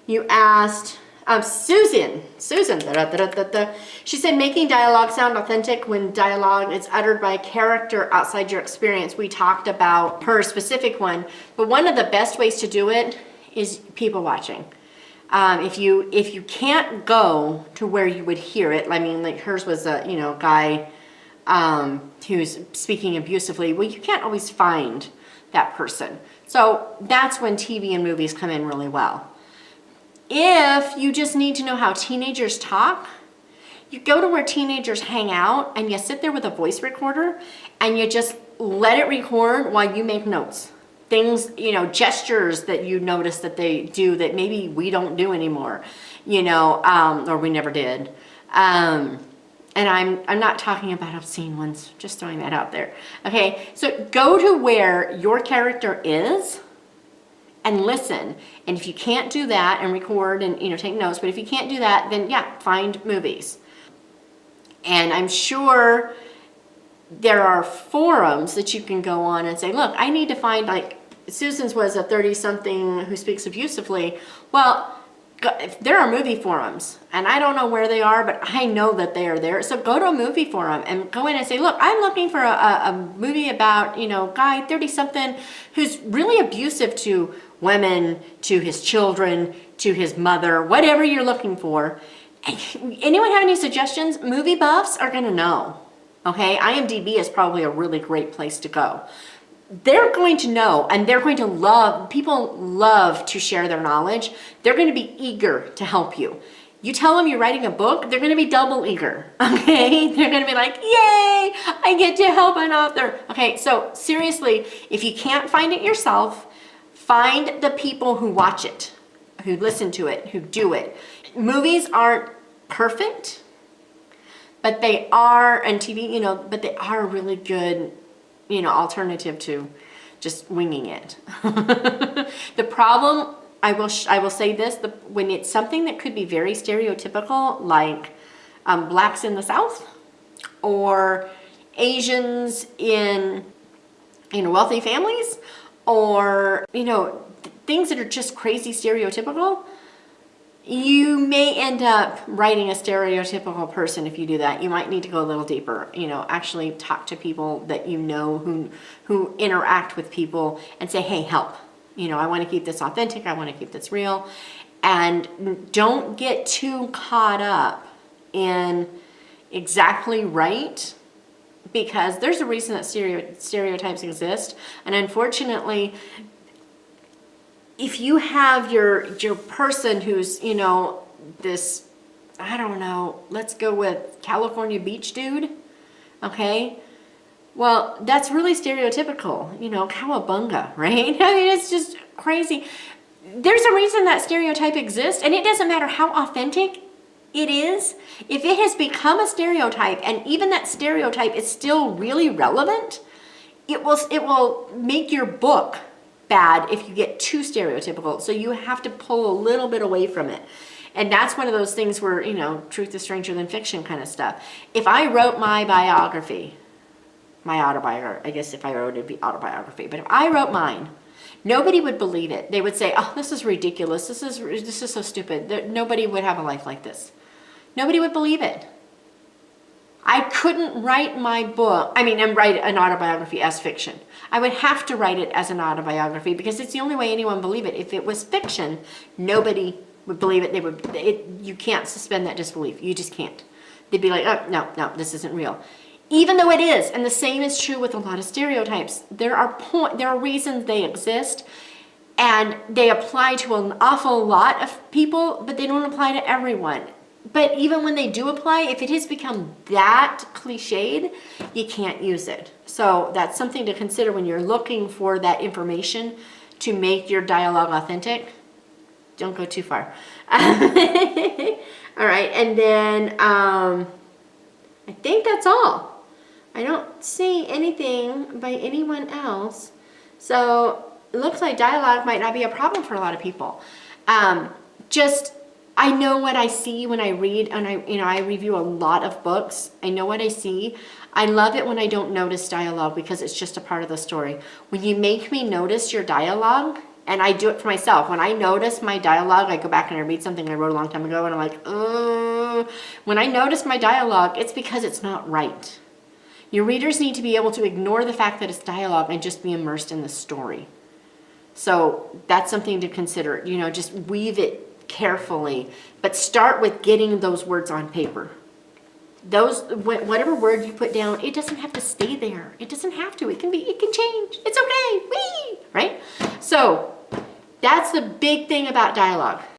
You asked Susan, she said, making dialogue sound authentic when dialogue is uttered by a character outside your experience. We talked about her specific one, but one of the best ways to do it is people watching. If you can't go to where you would hear it, I mean, like hers was a guy who's speaking abusively. Well, you can't always find that person, so that's when TV and movies come in really well. If you just need to know how teenagers talk, you go to where teenagers hang out and you sit there with a voice recorder and you just let it record while you make notes. Things, gestures that you notice that they do that maybe we don't do anymore, or we never did. And I'm not talking about obscene ones, just throwing that out there. Okay, so go to where your character is and listen. And if you can't do that and record and take notes, but if you can't do that, then yeah, find movies. And I'm sure there are forums that you can go on and say, look, I need to find, like Susan's was a 30-something who speaks abusively. Well, there are movie forums, and I don't know where they are, but I know that they are there. So go to a movie forum and go in and say, look, I'm looking for a movie about, guy 30-something who's really abusive to women, to his children, to his mother, whatever you're looking for. Anyone have any suggestions? Movie buffs are going to know. Okay, IMDb is probably a really great place to go. They're going to know, and they're going to love, people love to share their knowledge. They're going to be eager to help you. You tell them you're writing a book, they're going to be double eager, okay? They're going to be like, yay, I get to help an author. Okay, so seriously, if you can't find it yourself, find the people who watch it, who listen to it, who do it. Movies aren't perfect, but they are, and TV, but they are a really good alternative to just winging it. The problem, I will say this, when it's something that could be very stereotypical, like blacks in the South or Asians in wealthy families, or things that are just crazy stereotypical, you may end up writing a stereotypical person if you do that. You might need to go a little deeper, actually talk to people that who interact with people and say, hey, help. I want to keep this authentic. I want to keep this real. And don't get too caught up in exactly right, because there's a reason that stereotypes exist. And unfortunately, if you have your person who's, this, I don't know, let's go with California beach dude, okay? Well, that's really stereotypical, cowabunga, right? I mean, it's just crazy. There's a reason that stereotype exists, and it doesn't matter how authentic it is. If it has become a stereotype, and even that stereotype is still really relevant, it will make your book bad if you get too stereotypical. So you have to pull a little bit away from it. And that's one of those things where, truth is stranger than fiction kind of stuff. If I wrote my biography, my autobiography, I guess if I wrote it, it'd be autobiography. But if I wrote mine, nobody would believe it. They would say, oh, this is ridiculous. This is so stupid. Nobody would have a life like this. Nobody would believe it. I couldn't write my book, and write an autobiography as fiction. I would have to write it as an autobiography because it's the only way anyone would believe it. If it was fiction, nobody would believe it. You can't suspend that disbelief. You just can't. They'd be like, oh, no, this isn't real. Even though it is, and the same is true with a lot of stereotypes. There are reasons they exist, and they apply to an awful lot of people, but they don't apply to everyone. But even when they do apply, if it has become that cliched, you can't use it. So that's something to consider when you're looking for that information to make your dialogue authentic. Don't go too far. All right, and then I think that's all. I don't see anything by anyone else. So it looks like dialogue might not be a problem for a lot of people. I know what I see when I read, and I review a lot of books. I know what I see. I love it when I don't notice dialogue because it's just a part of the story. When you make me notice your dialogue And I do it for myself. When I notice my dialogue, I go back and I read something I wrote a long time ago and I'm like, when I notice my dialogue, it's because it's not right. Your readers need to be able to ignore the fact that it's dialogue and just be immersed in the story. So that's something to consider, just weave it carefully, but start with getting those words on paper. Whatever word you put down, it doesn't have to stay there. It doesn't have to. It can change. It's okay. Right? So that's the big thing about dialogue.